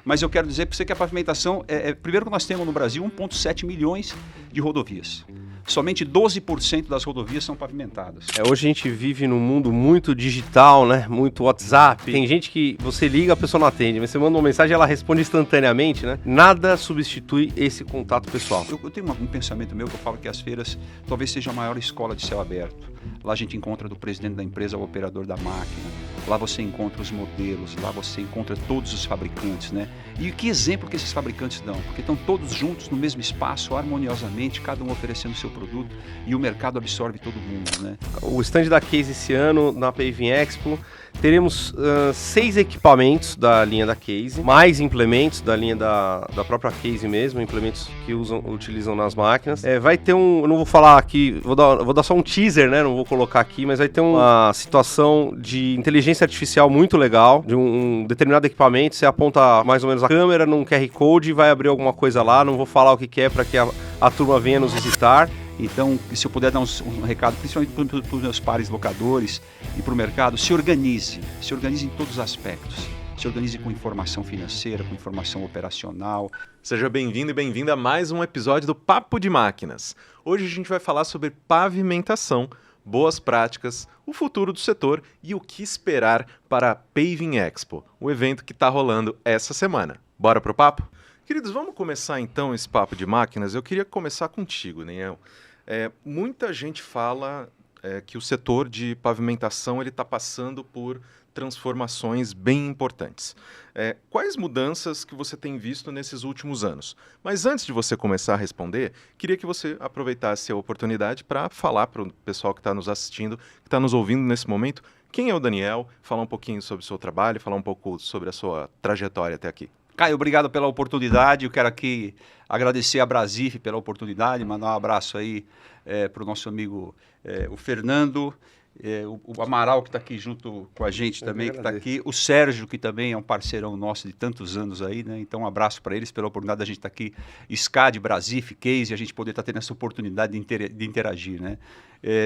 Mas eu quero dizer para você que a pavimentação, primeiro que nós temos no Brasil 1,7 milhões de rodovias. Somente 12% das rodovias são pavimentadas. Hoje a gente vive num mundo muito digital, né? Muito WhatsApp. Tem gente que você liga, a pessoa não atende, mas você manda uma mensagem e ela responde instantaneamente, né? Nada substitui esse contato pessoal. Eu tenho um pensamento meu que eu falo que as feiras talvez seja a maior escola de céu aberto. Lá a gente encontra do presidente da empresa ao operador da máquina. Lá você encontra os modelos, lá você encontra todos os fabricantes, né? E que exemplo que esses fabricantes dão? Porque estão todos juntos no mesmo espaço, harmoniosamente, cada um oferecendo o seu produto e o mercado absorve todo mundo, né? O stand da Case esse ano, na Paving Expo, teremos 6 equipamentos da linha da Case, mais implementos da linha da própria Case mesmo, implementos que utilizam nas máquinas. Vai ter eu não vou falar aqui, vou dar só um teaser, né? Não vou colocar aqui, mas vai ter uma situação de inteligência artificial muito legal, de um determinado equipamento, você aponta mais ou menos a câmera num QR Code e vai abrir alguma coisa lá, não vou falar o que é para que a turma venha nos visitar. Então, se eu puder dar um recado, principalmente para os meus pares locadores e para o mercado, se organize em todos os aspectos. Se organize com informação financeira, com informação operacional. Seja bem-vindo e bem-vinda a mais um episódio do Papo de Máquinas. Hoje a gente vai falar sobre pavimentação, boas práticas, o futuro do setor e o que esperar para a Paving Expo, o evento que está rolando essa semana. Bora pro papo? Queridos, vamos começar então esse Papo de Máquinas. Eu queria começar contigo, Daniel. Muita gente fala que o setor de pavimentação está passando por transformações bem importantes. Quais mudanças que você tem visto nesses últimos anos? Mas antes de você começar a responder, queria que você aproveitasse a oportunidade para falar para o pessoal que está nos assistindo, que está nos ouvindo nesse momento, quem é o Daniel, falar um pouquinho sobre o seu trabalho, falar um pouco sobre a sua trajetória até aqui. Caio, obrigado pela oportunidade. Eu quero aqui agradecer a Brasif pela oportunidade, mandar um abraço aí para o nosso amigo o Fernando, o Amaral que está aqui junto com a gente também, que está aqui, o Sérgio, que também é um parceirão nosso de tantos anos aí, né? Então um abraço para eles pela oportunidade da gente estar aqui, SCAD, Brasif, Case, a gente poder estar tendo essa oportunidade de interagir, né?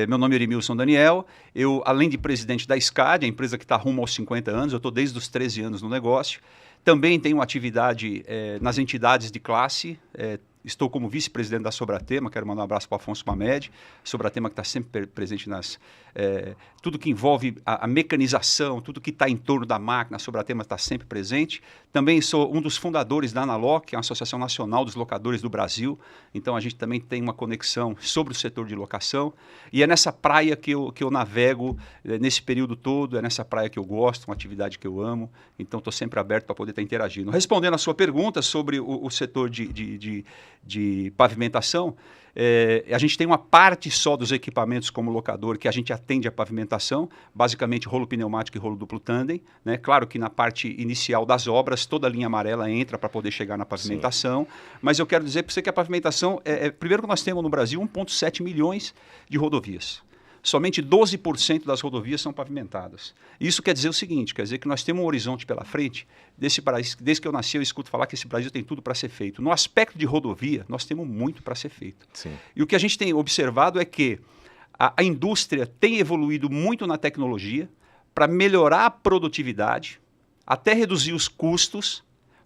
Meu nome é Erimilson Daniel, eu, além de presidente da SCAD, a empresa que está rumo aos 50 anos, eu estou desde os 13 anos no negócio. Também tenho atividade nas entidades de classe, estou como vice-presidente da Sobratema, quero mandar um abraço para o Afonso Mamed, Sobratema que está sempre presente tudo que envolve a mecanização, tudo que está em torno da máquina, a Sobratema está sempre presente. Também sou um dos fundadores da Analoc, que é a Associação Nacional dos Locadores do Brasil, então a gente também tem uma conexão sobre o setor de locação, e é nessa praia que eu navego nesse período todo, é nessa praia que eu gosto, uma atividade que eu amo, então estou sempre aberto para poder estar interagindo. Respondendo a sua pergunta sobre o setor de pavimentação, a gente tem uma parte só dos equipamentos como locador que a gente atende a pavimentação, basicamente rolo pneumático e rolo duplo tandem, né? Claro que na parte inicial das obras, toda a linha amarela entra para poder chegar na pavimentação, sim. Mas eu quero dizer para você que a pavimentação, primeiro que nós temos no Brasil 1,7 milhões de rodovias. Somente 12% das rodovias são pavimentadas. Isso quer dizer o seguinte, quer dizer que nós temos um horizonte pela frente, desde que eu nasci eu escuto falar que esse Brasil tem tudo para ser feito. No aspecto de rodovia, nós temos muito para ser feito. Sim. E o que a gente tem observado é que a indústria tem evoluído muito na tecnologia para melhorar a produtividade, até reduzir os custos,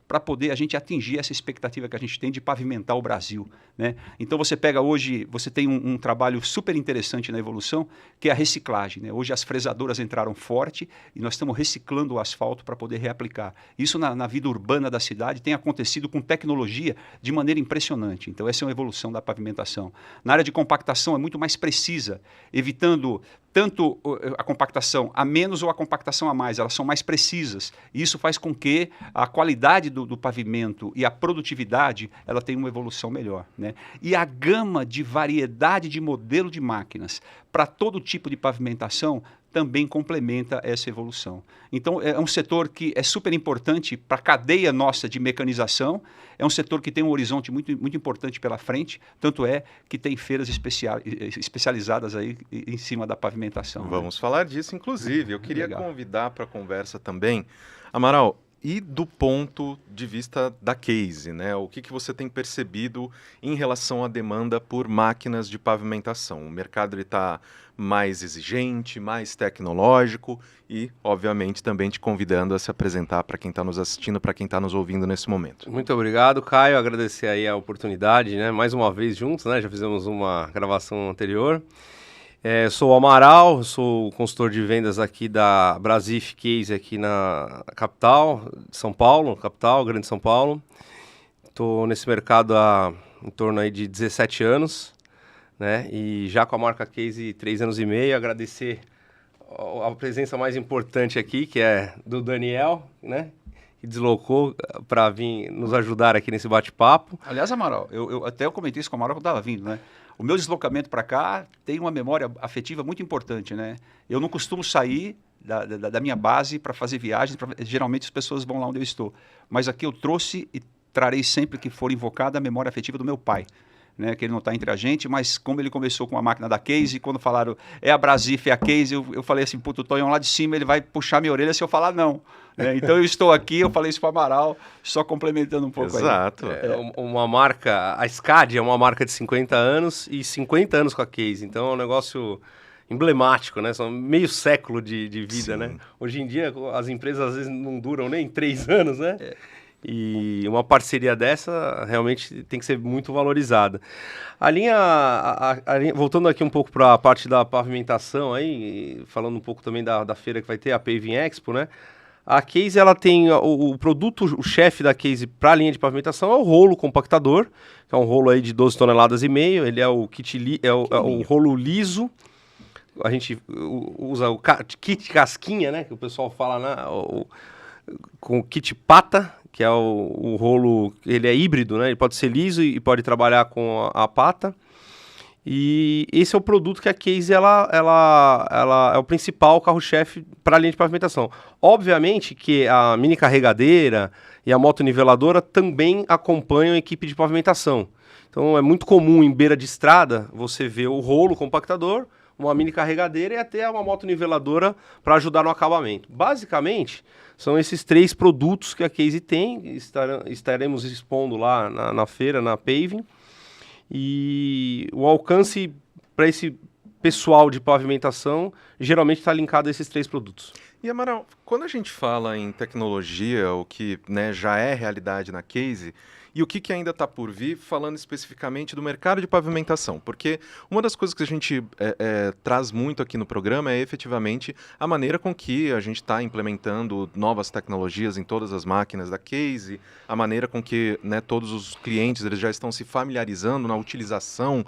para poder a gente atingir essa expectativa que a gente tem de pavimentar o Brasil, né? Então você pega hoje, você tem um trabalho super interessante na evolução, que é a reciclagem, né? Hoje as fresadoras entraram forte e nós estamos reciclando o asfalto para poder reaplicar. Isso na vida urbana da cidade tem acontecido com tecnologia de maneira impressionante. Então essa é uma evolução da pavimentação. Na área de compactação é muito mais precisa, evitando tanto a compactação a menos ou a compactação a mais, elas são mais precisas. E isso faz com que a qualidade do pavimento e a produtividade ela tenha uma evolução melhor, né? E a gama de variedade de modelo de máquinas para todo tipo de pavimentação também complementa essa evolução. Então, é um setor que é super importante para a cadeia nossa de mecanização, é um setor que tem um horizonte muito, muito importante pela frente, tanto é que tem feiras especializadas aí em cima da pavimentação. Vamos falar disso, inclusive. Eu queria convidar para a conversa também, Amaral, E do ponto de vista da Case, né? O que você tem percebido em relação à demanda por máquinas de pavimentação? O mercado está mais exigente, mais tecnológico e, obviamente, também te convidando a se apresentar para quem está nos assistindo, para quem está nos ouvindo nesse momento. Muito obrigado, Caio. Agradecer aí a oportunidade, né? Mais uma vez juntos, né? Já fizemos uma gravação anterior. Sou o Amaral, sou consultor de vendas aqui da Brasif Case aqui na capital de São Paulo, capital, Grande São Paulo. Estou nesse mercado há em torno aí de 17 anos, né? E já com a marca Case 3 anos e meio. Agradecer a presença mais importante aqui, que é do Daniel, né? Que deslocou para vir nos ajudar aqui nesse bate-papo. Aliás, Amaral, eu comentei isso com o Amaral quando estava vindo, né? O meu deslocamento para cá tem uma memória afetiva muito importante, né? Eu não costumo sair da minha base para fazer viagens, geralmente as pessoas vão lá onde eu estou. Mas aqui eu trouxe e trarei sempre que for invocada a memória afetiva do meu pai, né? Que ele não está entre a gente, mas como ele começou com a máquina da Case, quando falaram é a Brasif, é a Case, eu falei assim, puto, o Tonhão lá de cima, ele vai puxar minha orelha se eu falar não. Então eu estou aqui, eu falei isso para o Amaral, só complementando um pouco. Exato. Uma marca, a SCAD é uma marca de 50 anos e 50 anos com a Case, então é um negócio emblemático, né? São meio século de vida, né? Hoje em dia as empresas às vezes não duram nem 3 anos, né? E uma parceria dessa realmente tem que ser muito valorizada. A linha, voltando aqui um pouco para a parte da pavimentação, aí, falando um pouco também da feira que vai ter, a Paving Expo, né? A Case, ela tem o produto, o chefe da Case para a linha de pavimentação é o rolo compactador, que é um rolo aí de 12 toneladas e meio, ele é o o rolo liso. A gente usa o kit casquinha, né? Que o pessoal fala, né? Com o kit pata, que é o rolo, ele é híbrido, né? Ele pode ser liso e pode trabalhar com a pata. E esse é o produto que a Case ela é o principal carro-chefe para a linha de pavimentação. Obviamente que a mini carregadeira e a motoniveladora também acompanham a equipe de pavimentação. Então é muito comum em beira de estrada você ver o rolo compactador, uma mini carregadeira e até uma motoniveladora para ajudar no acabamento. Basicamente, são esses 3 produtos que a Case tem, estaremos expondo lá na feira, na Paving. E o alcance para esse pessoal de pavimentação geralmente está linkado a esses 3 produtos. E, Amaral, quando a gente fala em tecnologia, o que, né, já é realidade na Case, e o que ainda está por vir, falando especificamente do mercado de pavimentação, porque uma das coisas que a gente traz muito aqui no programa é efetivamente a maneira com que a gente está implementando novas tecnologias em todas as máquinas da Case, a maneira com que, né, todos os clientes eles já estão se familiarizando na utilização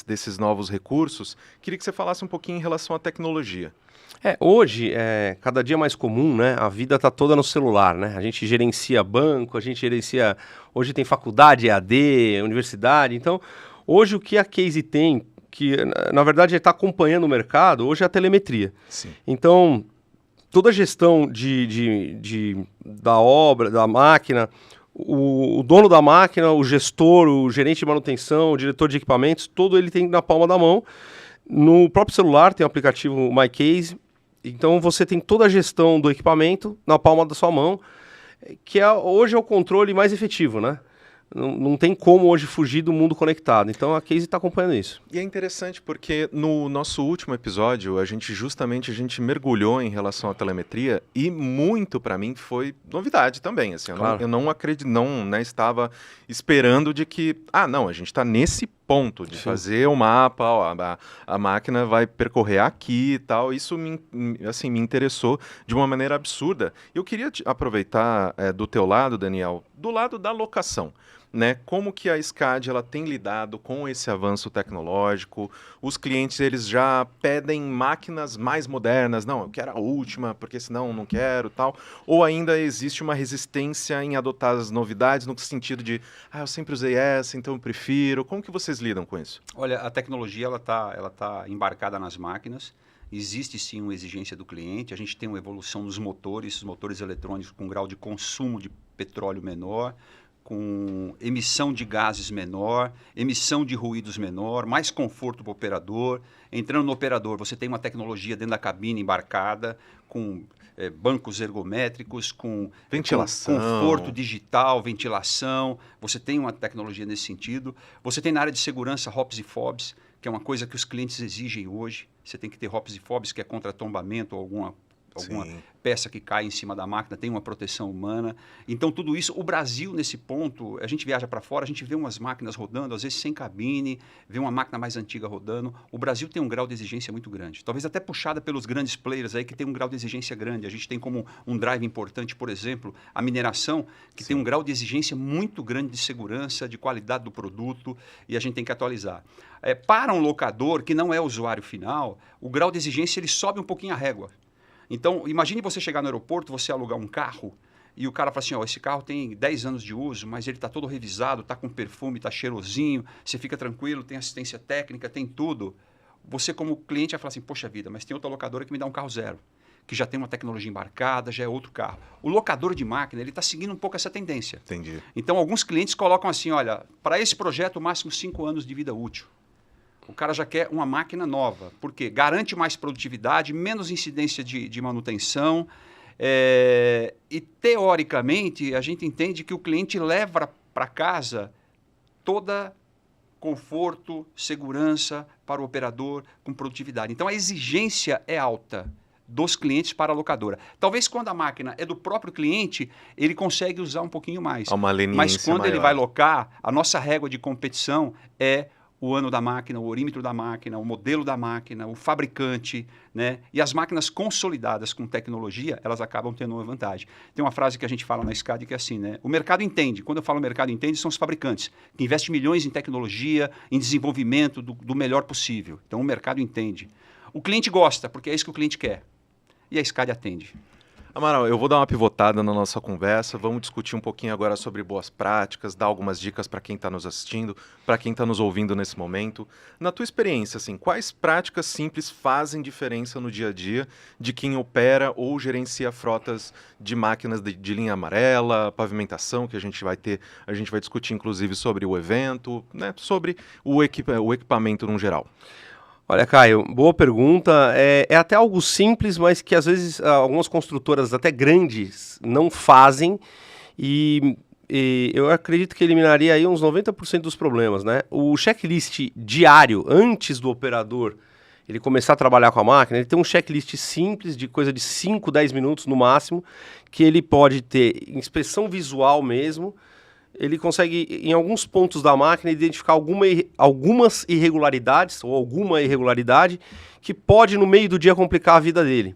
desses novos recursos. Queria que você falasse um pouquinho em relação à tecnologia. Hoje é cada dia mais comum, né? A vida está toda no celular, né? A gente gerencia banco, a gente gerencia... Hoje tem faculdade, EAD, universidade. Então, hoje o que a Case tem, que na verdade está acompanhando o mercado, hoje é a telemetria. Sim. Então, toda a gestão da obra, da máquina, o dono da máquina, o gestor, o gerente de manutenção, o diretor de equipamentos, todo ele tem na palma da mão. No próprio celular tem o aplicativo MyCase, então você tem toda a gestão do equipamento na palma da sua mão, que hoje é o controle mais efetivo, né? Não tem como hoje fugir do mundo conectado. Então a Case está acompanhando isso. E é interessante porque no nosso último episódio a gente mergulhou em relação à telemetria e muito para mim foi novidade também. Assim, claro. Eu não acredito, né, estava esperando de que, não, a gente está nesse ponto de fazer o mapa, a máquina vai percorrer aqui e tal. Isso me interessou de uma maneira absurda. Eu queria aproveitar do teu lado, Daniel, do lado da locação. Né? Como que a SCAD ela tem lidado com esse avanço tecnológico? Os clientes eles já pedem máquinas mais modernas, não, eu quero a última, porque senão não quero, tal. Ou ainda existe uma resistência em adotar as novidades no sentido de, eu sempre usei essa, então eu prefiro. Como que vocês lidam com isso? Olha, a tecnologia ela tá embarcada nas máquinas. Existe sim uma exigência do cliente. A gente tem uma evolução nos motores, os motores eletrônicos com grau de consumo de petróleo menor, com emissão de gases menor, emissão de ruídos menor, mais conforto para o operador. Entrando no operador, você tem uma tecnologia dentro da cabine embarcada, com bancos ergométricos, com ventilação, conforto digital, ventilação. Você tem uma tecnologia nesse sentido. Você tem na área de segurança HOPS e FOBs, que é uma coisa que os clientes exigem hoje. Você tem que ter HOPS e FOBs, que é contra tombamento ou alguma peça que cai em cima da máquina, tem uma proteção humana. Então, tudo isso, o Brasil, nesse ponto, a gente viaja para fora, a gente vê umas máquinas rodando, às vezes sem cabine, vê uma máquina mais antiga rodando. O Brasil tem um grau de exigência muito grande, talvez até puxada pelos grandes players aí, que tem um grau de exigência grande. A gente tem como um drive importante, por exemplo, a mineração, que tem um grau de exigência muito grande de segurança, de qualidade do produto, e a gente tem que atualizar. Para um locador, que não é usuário final, o grau de exigência ele sobe um pouquinho a régua. Então, imagine você chegar no aeroporto, você alugar um carro e o cara fala assim, esse carro tem 10 anos de uso, mas ele está todo revisado, está com perfume, está cheirosinho, você fica tranquilo, tem assistência técnica, tem tudo. Você como cliente vai falar assim, poxa vida, mas tem outra locadora que me dá um carro zero, que já tem uma tecnologia embarcada, já é outro carro. O locador de máquina, ele está seguindo um pouco essa tendência. Entendi. Então, alguns clientes colocam assim, olha, para esse projeto, o máximo 5 anos de vida útil. O cara já quer uma máquina nova, porque garante mais produtividade, menos incidência de manutenção. E, teoricamente, a gente entende que o cliente leva para casa toda conforto, segurança para o operador com produtividade. Então, a exigência é alta dos clientes para a locadora. Talvez quando a máquina é do próprio cliente, ele consegue usar um pouquinho mais. Mas quando ele vai locar, a nossa régua de competição é o ano da máquina, o orímetro da máquina, o modelo da máquina, o fabricante, né? E as máquinas consolidadas com tecnologia, elas acabam tendo uma vantagem. Tem uma frase que a gente fala na SCAD que é assim, né? O mercado entende. Quando eu falo mercado entende, são os fabricantes, que investem milhões em tecnologia, em desenvolvimento do melhor possível. Então, o mercado entende. O cliente gosta, porque é isso que o cliente quer. E a SCAD atende. Amaral, eu vou dar uma pivotada na nossa conversa, vamos discutir um pouquinho agora sobre boas práticas, dar algumas dicas para quem está nos assistindo, para quem está nos ouvindo nesse momento. Na tua experiência, assim, quais práticas simples fazem diferença no dia a dia de quem opera ou gerencia frotas de máquinas de linha amarela, pavimentação, que a gente vai discutir inclusive sobre o evento, né, sobre o equipamento no geral? Olha, Caio, boa pergunta. É até algo simples, mas que às vezes algumas construtoras até grandes não fazem e eu acredito que eliminaria aí uns 90% dos problemas, né? O checklist diário, antes do operador ele começar a trabalhar com a máquina, ele tem um checklist simples de coisa de 5, 10 minutos no máximo, que ele pode ter inspeção visual mesmo. Ele consegue, em alguns pontos da máquina, identificar algumas irregularidades ou alguma irregularidade que pode, no meio do dia, complicar a vida dele.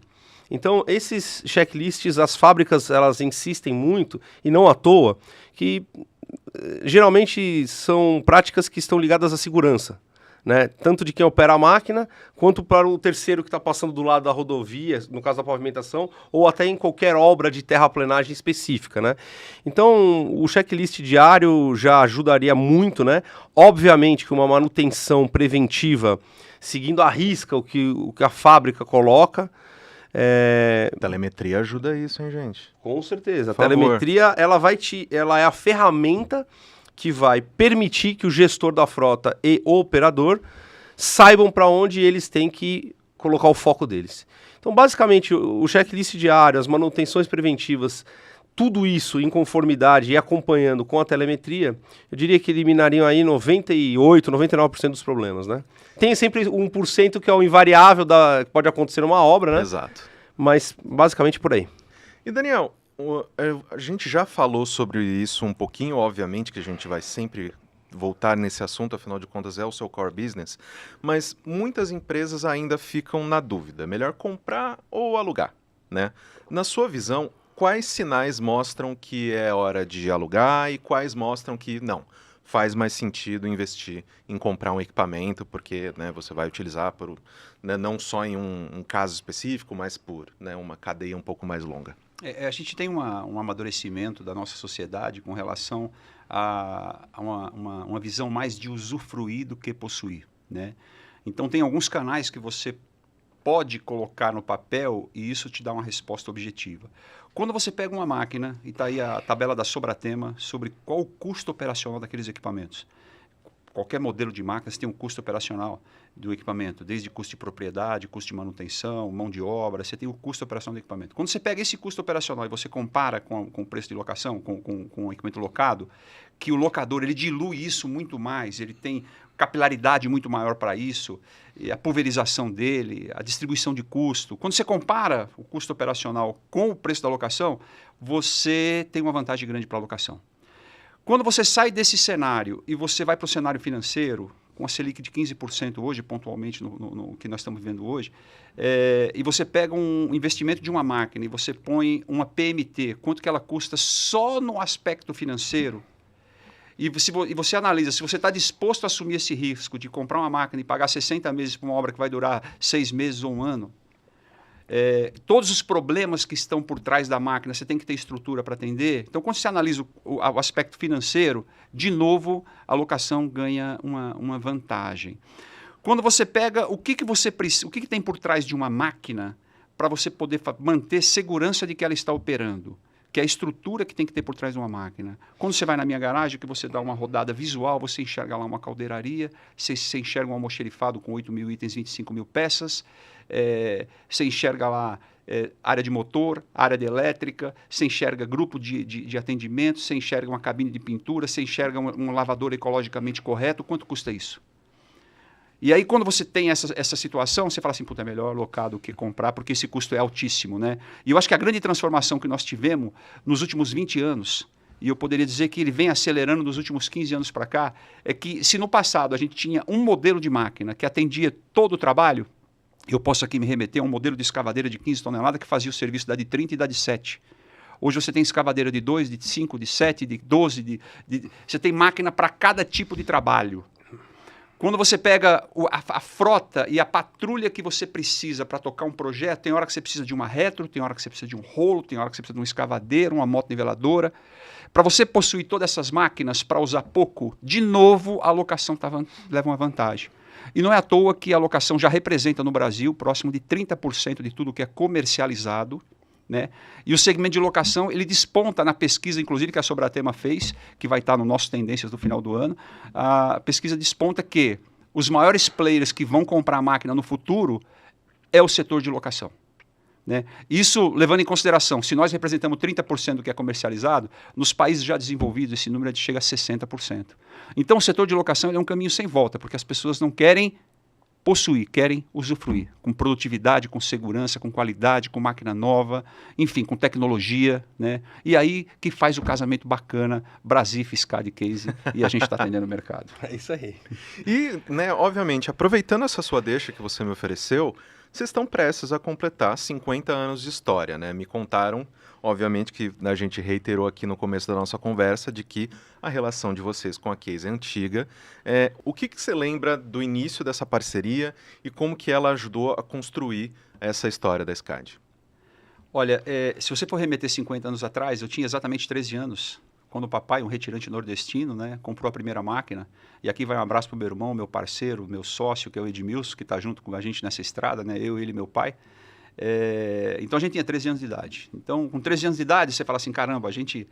Então, esses checklists, as fábricas, elas insistem muito, e não à toa, que geralmente são práticas que estão ligadas à segurança, né? Tanto de quem opera a máquina, quanto para o terceiro que está passando do lado da rodovia, no caso da pavimentação, ou até em qualquer obra de terraplenagem específica, né? Então, o checklist diário já ajudaria muito, né? Obviamente que uma manutenção preventiva, seguindo à risca o que a fábrica coloca. Telemetria ajuda isso, hein, gente? Com certeza. A telemetria, ela é a ferramenta que vai permitir que o gestor da frota e o operador saibam para onde eles têm que colocar o foco deles. Então, basicamente, o checklist diário, as manutenções preventivas, tudo isso em conformidade e acompanhando com a telemetria, eu diria que eliminariam aí 98%, 99% dos problemas, né? Tem sempre 1% que é o invariável que pode acontecer numa obra, né? Exato. Mas, basicamente, por aí. E, Daniel, a gente já falou sobre isso um pouquinho, obviamente que a gente vai sempre voltar nesse assunto, afinal de contas é o seu core business, mas muitas empresas ainda ficam na dúvida, melhor comprar ou alugar, né? Na sua visão, quais sinais mostram que é hora de alugar e quais mostram que não, faz mais sentido investir em comprar um equipamento, porque, né, você vai utilizar não só em um caso específico, mas por, né, uma cadeia um pouco mais longa? A gente tem um amadurecimento da nossa sociedade com relação a uma visão mais de usufruir do que possuir, né? Então, tem alguns canais que você pode colocar no papel e isso te dá uma resposta objetiva. Quando você pega uma máquina, e está aí a tabela da Sobratema sobre qual o custo operacional daqueles equipamentos. Qualquer modelo de máquina você tem um custo operacional do equipamento, desde custo de propriedade, custo de manutenção, mão de obra, você tem o custo operacional do equipamento. Quando você pega esse custo operacional e você compara com o preço de locação, com o equipamento locado, que o locador ele dilui isso muito mais, ele tem capilaridade muito maior para isso, a pulverização dele, a distribuição de custo. Quando você compara o custo operacional com o preço da locação, você tem uma vantagem grande para a locação. Quando você sai desse cenário e você vai para o cenário financeiro, com a Selic de 15% hoje, pontualmente no que nós estamos vivendo hoje, e você pega um investimento de uma máquina e você põe uma PMT, quanto que ela custa só no aspecto financeiro, e você analisa, se você está disposto a assumir esse risco de comprar uma máquina e pagar 60 meses por uma obra que vai durar 6 meses ou um ano, todos os problemas que estão por trás da máquina, você tem que ter estrutura para atender. Então, quando você analisa o aspecto financeiro, de novo, a locação ganha uma vantagem. Quando você pega o que você precisa, o que tem por trás de uma máquina para você poder manter segurança de que ela está operando, que é a estrutura que tem que ter por trás de uma máquina. Quando você vai na minha garagem, que você dá uma rodada visual, você enxerga lá uma caldeiraria, você enxerga um almoxerifado com 8.000 itens, 25.000 peças, você enxerga lá área de motor, área de elétrica, você enxerga grupo de atendimento, você enxerga uma cabine de pintura, você enxerga um lavador ecologicamente correto. Quanto custa isso? E aí, quando você tem essa situação, você fala assim, puta, é melhor alocar do que comprar, porque esse custo é altíssimo, né? E eu acho que a grande transformação que nós tivemos nos últimos 20 anos, e eu poderia dizer que ele vem acelerando nos últimos 15 anos para cá, é que se no passado a gente tinha um modelo de máquina que atendia todo o trabalho, eu posso aqui me remeter a um modelo de escavadeira de 15 toneladas que fazia o serviço da de 30 e da de 7. Hoje você tem escavadeira de 2, de 5, de 7, de 12, você tem máquina para cada tipo de trabalho. Quando você pega a frota e a patrulha que você precisa para tocar um projeto, tem hora que você precisa de uma retro, tem hora que você precisa de um rolo, tem hora que você precisa de uma escavadeira, uma moto niveladora. Para você possuir todas essas máquinas para usar pouco, de novo a locação leva uma vantagem. E não é à toa que a locação já representa no Brasil próximo de 30% de tudo que é comercializado, né? E o segmento de locação, ele desponta na pesquisa, inclusive, que a Sobratema fez, que vai estar no nosso Tendências do final do ano. A pesquisa desponta que os maiores players que vão comprar a máquina no futuro é o setor de locação, né? Isso levando em consideração, se nós representamos 30% do que é comercializado, nos países já desenvolvidos esse número chega a 60%. Então o setor de locação é um caminho sem volta, porque as pessoas não querem possuir, querem usufruir, com produtividade, com segurança, com qualidade, com máquina nova, enfim, com tecnologia, né? E aí que faz o casamento bacana, Brasif, SCAD, Case, e a gente está atendendo o mercado. É isso aí. E, né, obviamente, aproveitando essa sua deixa que você me ofereceu, vocês estão prestes a completar 50 anos de história, né? Me contaram, obviamente, que a gente reiterou aqui no começo da nossa conversa, de que a relação de vocês com a Case é antiga. O que você lembra do início dessa parceria e como que ela ajudou a construir essa história da SCAD? Olha, se você for remeter 50 anos atrás, eu tinha exatamente 13 anos, quando o papai, um retirante nordestino, né, comprou a primeira máquina. E aqui vai um abraço para o meu irmão, meu parceiro, meu sócio, que é o Edmilson, que está junto com a gente nessa estrada, né, eu, ele e meu pai. Então a gente tinha 13 anos de idade. Então, com 13 anos de idade, você fala assim, caramba, a gente,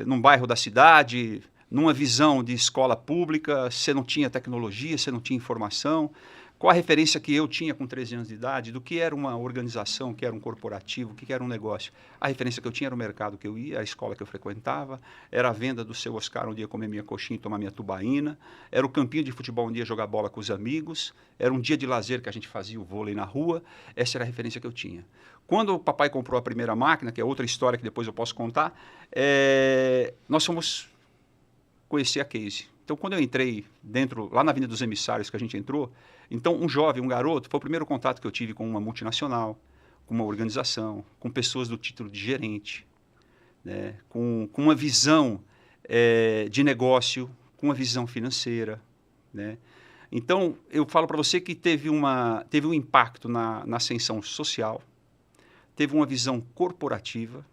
num bairro da cidade, numa visão de escola pública, você não tinha tecnologia, você não tinha informação. Qual a referência que eu tinha com 13 anos de idade do que era uma organização, o que era um corporativo, o que era um negócio? A referência que eu tinha era o mercado que eu ia, a escola que eu frequentava, era a venda do seu Oscar um dia comer minha coxinha e tomar minha tubaína, era o campinho de futebol um dia jogar bola com os amigos, era um dia de lazer que a gente fazia o vôlei na rua, essa era a referência que eu tinha. Quando o papai comprou a primeira máquina, que é outra história que depois eu posso contar, nós fomos conhecer a Case. Então, quando eu entrei lá na Avenida dos Emissários, que a gente entrou, então um jovem, um garoto, foi o primeiro contato que eu tive com uma multinacional, com uma organização, com pessoas do título de gerente, né, com uma visão de negócio, com uma visão financeira, né? Então, eu falo para você que teve um impacto na ascensão social, teve uma visão corporativa,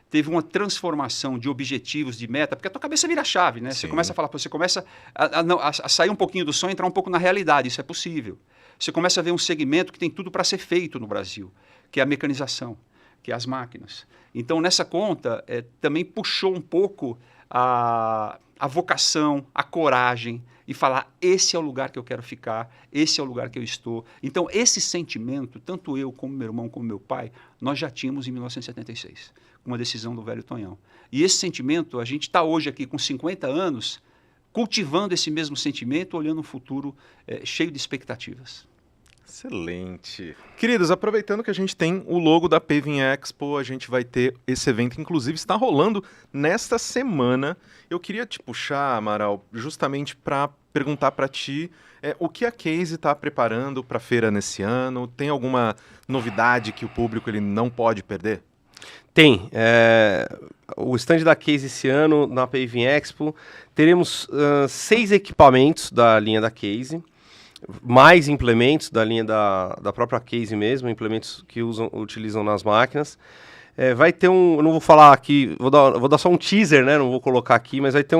teve uma transformação de objetivos, de meta, porque a tua cabeça vira chave, né? Você começa a falar, você começa a sair um pouquinho do sonho e entrar um pouco na realidade, isso é possível. Você começa a ver um segmento que tem tudo para ser feito no Brasil, que é a mecanização, que é as máquinas. Então, nessa conta, também puxou um pouco a vocação, a coragem, e falar, esse é o lugar que eu quero ficar, esse é o lugar que eu estou. Então, esse sentimento, tanto eu, como meu irmão, como meu pai, nós já tínhamos em 1976, com uma decisão do velho Tonhão. E esse sentimento, a gente está hoje aqui com 50 anos, cultivando esse mesmo sentimento, olhando um futuro cheio de expectativas. Excelente. Queridos, aproveitando que a gente tem o logo da Paving Expo, a gente vai ter esse evento, inclusive está rolando nesta semana. Eu queria te puxar, Amaral, justamente para perguntar para ti o que a Case está preparando para a feira nesse ano. Tem alguma novidade que o público ele não pode perder? Tem. O stand da Case esse ano, na Paving Expo, teremos 6 equipamentos da linha da Case, mais implementos da linha da própria Case mesmo, implementos que utilizam nas máquinas. Vai ter eu não vou falar aqui, vou dar só um teaser, né? Não vou colocar aqui, mas vai ter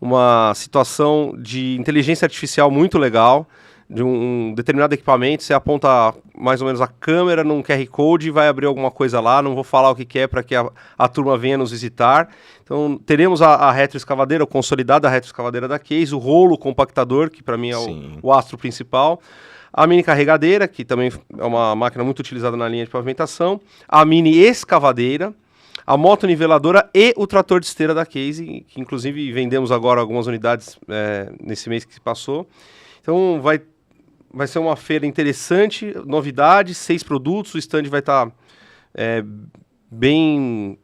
uma situação de inteligência artificial muito legal, de um determinado equipamento, você aponta mais ou menos a câmera num QR Code e vai abrir alguma coisa lá, não vou falar o que é para que a turma venha nos visitar. Então, teremos a retroescavadeira, o consolidado da retroescavadeira da Case, o rolo compactador, que para mim é o astro principal, a mini carregadeira, que também é uma máquina muito utilizada na linha de pavimentação, a mini escavadeira, a moto niveladora e o trator de esteira da Case, que inclusive vendemos agora algumas unidades nesse mês que passou. Então, vai ser uma feira interessante, novidades, 6 produtos, o stand vai estar bem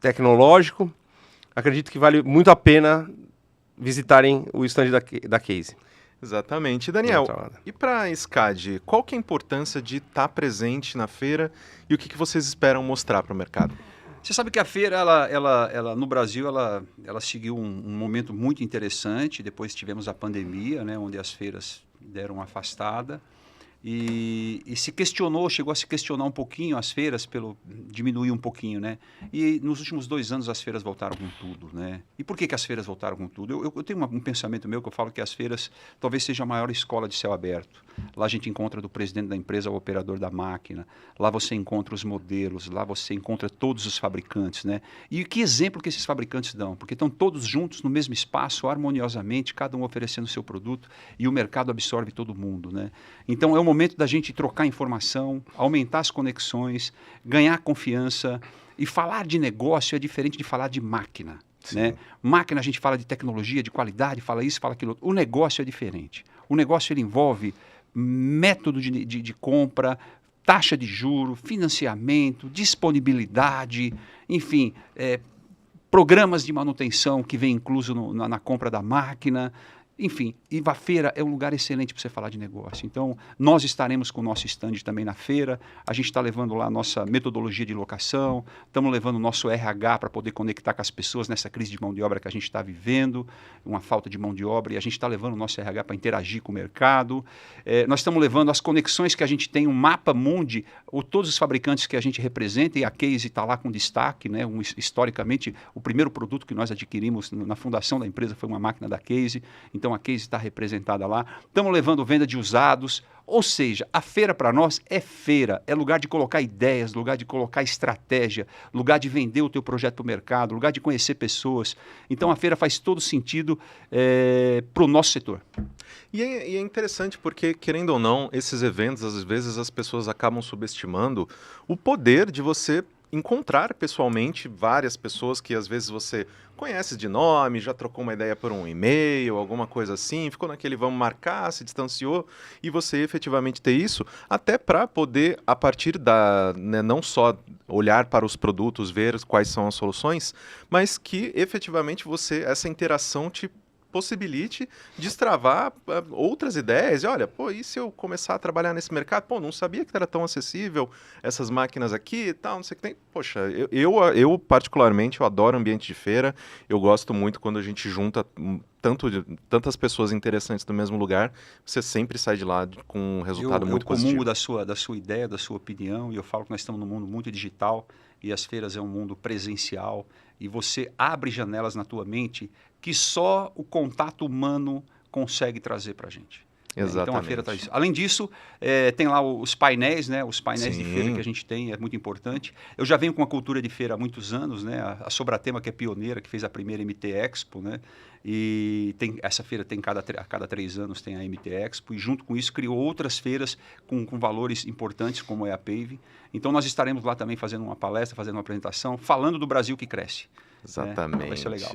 tecnológico. Acredito que vale muito a pena visitarem o stand da Case. Exatamente. Daniel, e para a SCAD, qual que é a importância de estar presente na feira e o que vocês esperam mostrar para o mercado? Você sabe que a feira, ela no Brasil, ela seguiu um momento muito interessante. Depois tivemos a pandemia, né, onde as feiras deram uma afastada. E se questionou, chegou a se questionar um pouquinho as feiras, diminuir um pouquinho, né? E nos últimos 2 anos as feiras voltaram com tudo, né? E por que as feiras voltaram com tudo? Eu tenho um pensamento meu que eu falo que as feiras talvez seja a maior escola de céu aberto. Lá a gente encontra do presidente da empresa ao operador da máquina, lá você encontra os modelos, lá você encontra todos os fabricantes, né? E que exemplo que esses fabricantes dão? Porque estão todos juntos no mesmo espaço, harmoniosamente, cada um oferecendo o seu produto e o mercado absorve todo mundo, né? Então é um momento da gente trocar informação, aumentar as conexões, ganhar confiança. E falar de negócio é diferente de falar de máquina. Né? Máquina a gente fala de tecnologia, de qualidade, fala isso, fala aquilo. O negócio é diferente. O negócio ele envolve método de compra, taxa de juro, financiamento, disponibilidade, enfim, programas de manutenção que vem incluso na compra da máquina. Enfim, e a feira é um lugar excelente para você falar de negócio. Então, nós estaremos com o nosso stand também na feira. A gente está levando lá a nossa metodologia de locação, estamos levando o nosso RH para poder conectar com as pessoas nessa crise de mão de obra que a gente está vivendo, uma falta de mão de obra, e a gente está levando o nosso RH para interagir com o mercado. Nós estamos levando as conexões que a gente tem, um mapa mundi, todos os fabricantes que a gente representa, e a Case está lá com destaque, né? Historicamente, o primeiro produto que nós adquirimos na fundação da empresa foi uma máquina da Case. Então, a Case está representada lá. Estamos levando venda de usados. Ou seja, a feira para nós é feira, é lugar de colocar ideias, lugar de colocar estratégia, lugar de vender o teu projeto para o mercado, lugar de conhecer pessoas. Então, a feira faz todo sentido para o nosso setor. E é interessante porque, querendo ou não, esses eventos, às vezes as pessoas acabam subestimando o poder de você encontrar pessoalmente várias pessoas que às vezes você conhece de nome, já trocou uma ideia por um e-mail, alguma coisa assim, ficou naquele vamos marcar, se distanciou, e você efetivamente ter isso, até para poder, a partir não só olhar para os produtos, ver quais são as soluções, mas que efetivamente essa interação te possibilite destravar outras ideias. E olha, e se eu começar a trabalhar nesse mercado? Não sabia que era tão acessível essas máquinas aqui e tal, não sei o que tem. Poxa, eu particularmente, eu adoro ambiente de feira, eu gosto muito quando a gente junta tantas pessoas interessantes no mesmo lugar, você sempre sai de lá com um resultado muito positivo. Eu comungo da sua ideia, da sua opinião, e eu falo que nós estamos num mundo muito digital, e as feiras é um mundo presencial, e você abre janelas na tua mente que só o contato humano consegue trazer para a gente. Exatamente. Então a feira traz isso. Além disso, tem lá os painéis, né? Os painéis Sim. de feira que a gente tem, é muito importante. Eu já venho com a cultura de feira há muitos anos, né? A Sobratema, que é pioneira, que fez a primeira MT Expo, né? E essa feira tem a cada 3 anos tem a MT Expo, e junto com isso criou outras feiras com valores importantes, como é a PAVE. Então nós estaremos lá também fazendo uma palestra, fazendo uma apresentação, falando do Brasil que cresce. Exatamente. Vai ser legal.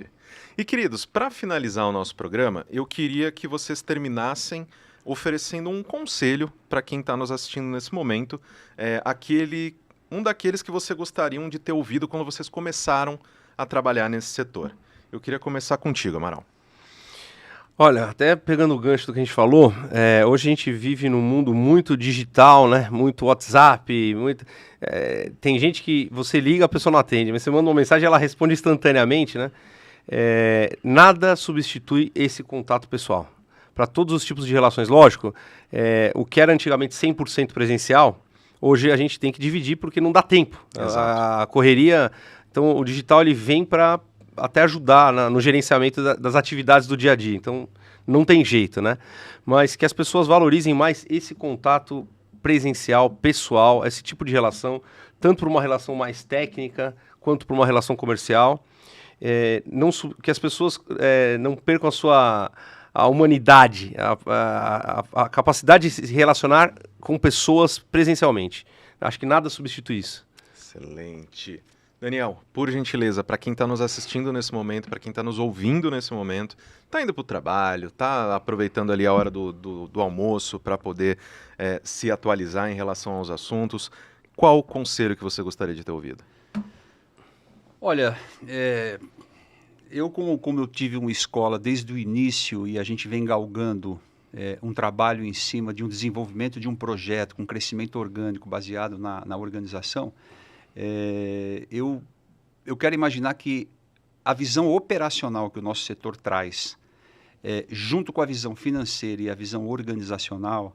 E, queridos, para finalizar o nosso programa, eu queria que vocês terminassem oferecendo um conselho para quem está nos assistindo nesse momento, um daqueles que vocês gostariam de ter ouvido quando vocês começaram a trabalhar nesse setor. Eu queria começar contigo, Amaral. Olha, até pegando o gancho do que a gente falou, hoje a gente vive num mundo muito digital, né? Muito WhatsApp, tem gente que você liga, a pessoa não atende, mas você manda uma mensagem e ela responde instantaneamente, né? Nada substitui esse contato pessoal. Para todos os tipos de relações, lógico, o que era antigamente 100% presencial, hoje a gente tem que dividir porque não dá tempo. A correria, então o digital ele vem para até ajudar no gerenciamento das atividades do dia a dia. Então, não tem jeito, né? Mas que as pessoas valorizem mais esse contato presencial, pessoal, esse tipo de relação, tanto para uma relação mais técnica, quanto para uma relação comercial. Que as pessoas não percam a humanidade, a capacidade de se relacionar com pessoas presencialmente. Acho que nada substitui isso. Excelente. Daniel, por gentileza, para quem está nos assistindo nesse momento, para quem está nos ouvindo nesse momento, está indo para o trabalho, está aproveitando ali a hora do almoço para poder se atualizar em relação aos assuntos, qual o conselho que você gostaria de ter ouvido? Olha, eu como eu tive uma escola desde o início e a gente vem galgando um trabalho em cima de um desenvolvimento de um projeto com crescimento orgânico baseado na organização, eu quero imaginar que a visão operacional que o nosso setor traz, junto com a visão financeira e a visão organizacional,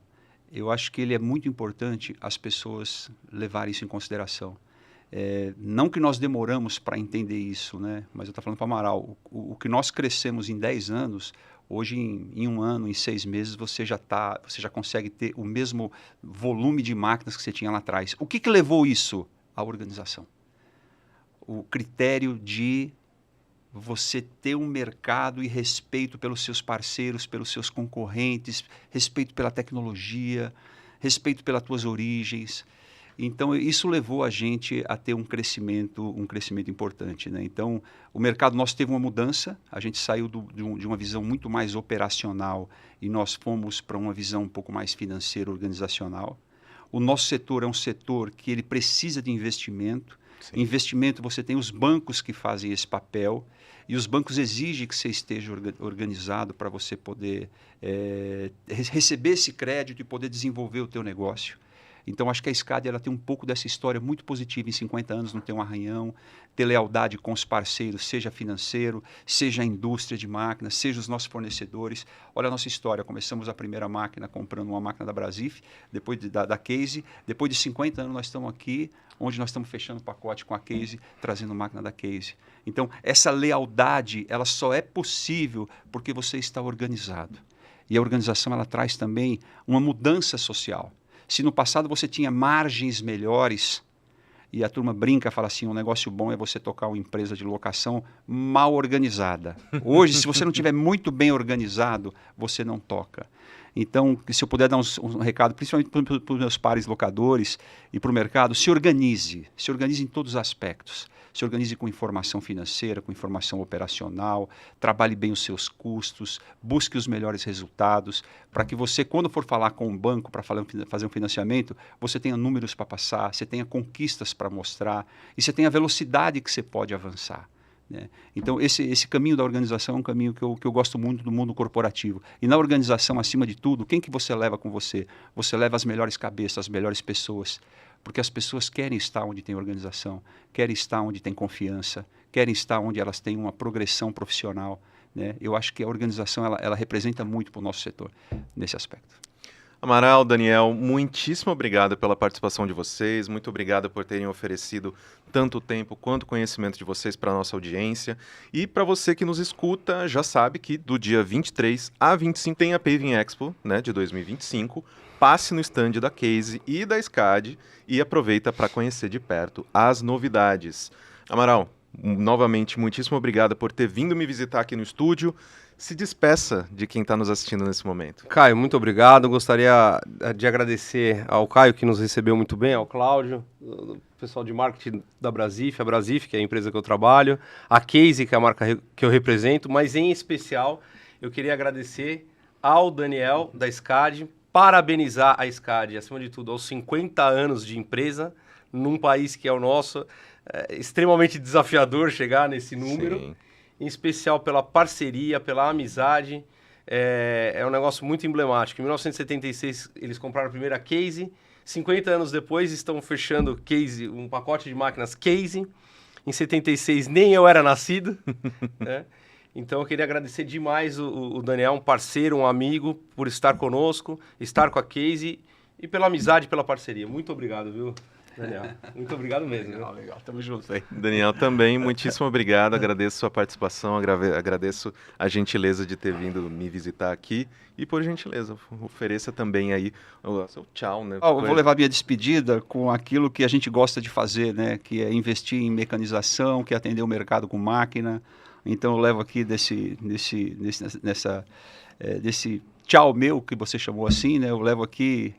eu acho que ele é muito importante as pessoas levarem isso em consideração. Não que nós demoramos para entender isso, né? Mas eu estou falando para o Amaral, o que nós crescemos em 10 anos, hoje em 1 ano, em 6 meses, você já consegue ter o mesmo volume de máquinas que você tinha lá atrás. O que levou isso? A organização. O critério de você ter um mercado e respeito pelos seus parceiros, pelos seus concorrentes, respeito pela tecnologia, respeito pelas tuas origens. Então, isso levou a gente a ter um crescimento importante, né? Então, o mercado nosso teve uma mudança, a gente saiu de uma visão muito mais operacional e nós fomos para uma visão um pouco mais financeira, organizacional. O nosso setor é um setor que ele precisa de investimento. Sim. Investimento, você tem os bancos que fazem esse papel e os bancos exigem que você esteja organizado para você poder receber esse crédito e poder desenvolver o teu negócio. Então, acho que a SCAD ela tem um pouco dessa história muito positiva. Em 50 anos não tem um arranhão, ter lealdade com os parceiros, seja financeiro, seja a indústria de máquinas, seja os nossos fornecedores. Olha a nossa história, começamos a primeira máquina comprando uma máquina da Brasif, depois da Case. Depois de 50 anos nós estamos aqui, onde nós estamos fechando o pacote com a Case, trazendo máquina da Case. Então, essa lealdade ela só é possível porque você está organizado. E a organização ela traz também uma mudança social. Se no passado você tinha margens melhores, e a turma brinca, fala assim, um negócio bom é você tocar uma empresa de locação mal organizada. Hoje, se você não estiver muito bem organizado, você não toca. Então, se eu puder dar um recado, principalmente para os meus pares locadores e para o mercado, se organize em todos os aspectos. Se organize com informação financeira, com informação operacional, trabalhe bem os seus custos, busque os melhores resultados, para que você, quando for falar com um banco para fazer um financiamento, você tenha números para passar, você tenha conquistas para mostrar e você tenha a velocidade que você pode avançar, né? Então, esse caminho da organização é um caminho que eu gosto muito do mundo corporativo. E na organização, acima de tudo, quem que você leva com você? Você leva as melhores cabeças, as melhores pessoas. Porque as pessoas querem estar onde tem organização, querem estar onde tem confiança, querem estar onde elas têm uma progressão profissional, né? Eu acho que a organização ela representa muito para o nosso setor nesse aspecto. Amaral, Daniel, muitíssimo obrigado pela participação de vocês, muito obrigado por terem oferecido tanto tempo quanto conhecimento de vocês para a nossa audiência. E para você que nos escuta, já sabe que do dia 23 a 25 tem a Paving Expo, né, de 2025. Passe no stand da Case e da SCAD e aproveita para conhecer de perto as novidades. Amaral, novamente, muitíssimo obrigado por ter vindo me visitar aqui no estúdio. Se despeça de quem está nos assistindo nesse momento. Caio, muito obrigado. Gostaria de agradecer ao Caio, que nos recebeu muito bem, ao Cláudio, o pessoal de marketing da Brasif, a Brasif, que é a empresa que eu trabalho, a Case, que é a marca que eu represento, mas em especial eu queria agradecer ao Daniel, da SCAD, parabenizar a SCAD, acima de tudo, aos 50 anos de empresa, num país que é o nosso. É extremamente desafiador chegar nesse número. Sim. Em especial pela parceria, pela amizade, é um negócio muito emblemático. Em 1976, eles compraram a primeira Case, 50 anos depois estão fechando Case, um pacote de máquinas Case. Em 76 nem eu era nascido, né? Então eu queria agradecer demais o Daniel, um parceiro, um amigo, por estar conosco, estar com a Case e pela amizade, pela parceria. Muito obrigado, viu, Daniel? Muito obrigado mesmo. Legal. Tamo junto aí. Daniel, também, muitíssimo obrigado. Agradeço sua participação, agradeço a gentileza de ter vindo me visitar aqui. E, por gentileza, ofereça também aí o seu tchau, né? Eu vou levar minha despedida com aquilo que a gente gosta de fazer, né? Que é investir em mecanização, que é atender o mercado com máquina. Então, eu levo aqui desse tchau meu, que você chamou assim, né? Eu levo aqui...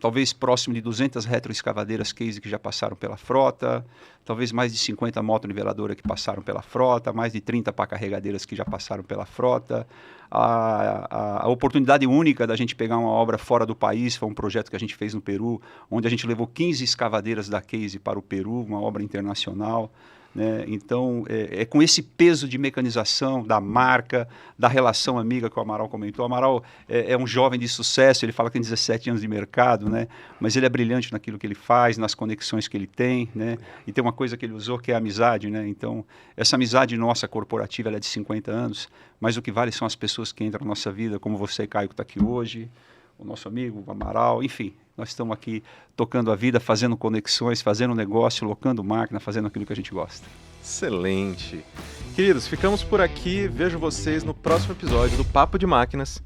talvez próximo de 200 retroescavadeiras Case que já passaram pela frota, talvez mais de 50 motoniveladoras que passaram pela frota, mais de 30 pá-carregadeiras que já passaram pela frota. A oportunidade única da gente pegar uma obra fora do país foi um projeto que a gente fez no Peru, onde a gente levou 15 escavadeiras da Case para o Peru, uma obra internacional. Né? Então, é com esse peso de mecanização, da marca, da relação amiga que o Amaral comentou. O Amaral é um jovem de sucesso, ele fala que tem 17 anos de mercado, né? Mas ele é brilhante naquilo que ele faz, nas conexões que ele tem, né? E tem uma coisa que ele usou que é a amizade, né? Então, essa amizade nossa corporativa ela é de 50 anos, mas o que vale são as pessoas que entram na nossa vida, como você, Caio, que está aqui hoje, o nosso amigo, o Amaral, enfim. Nós estamos aqui tocando a vida, fazendo conexões, fazendo negócio, locando máquina, fazendo aquilo que a gente gosta. Excelente. Queridos, ficamos por aqui. Vejo vocês no próximo episódio do Papo de Máquinas.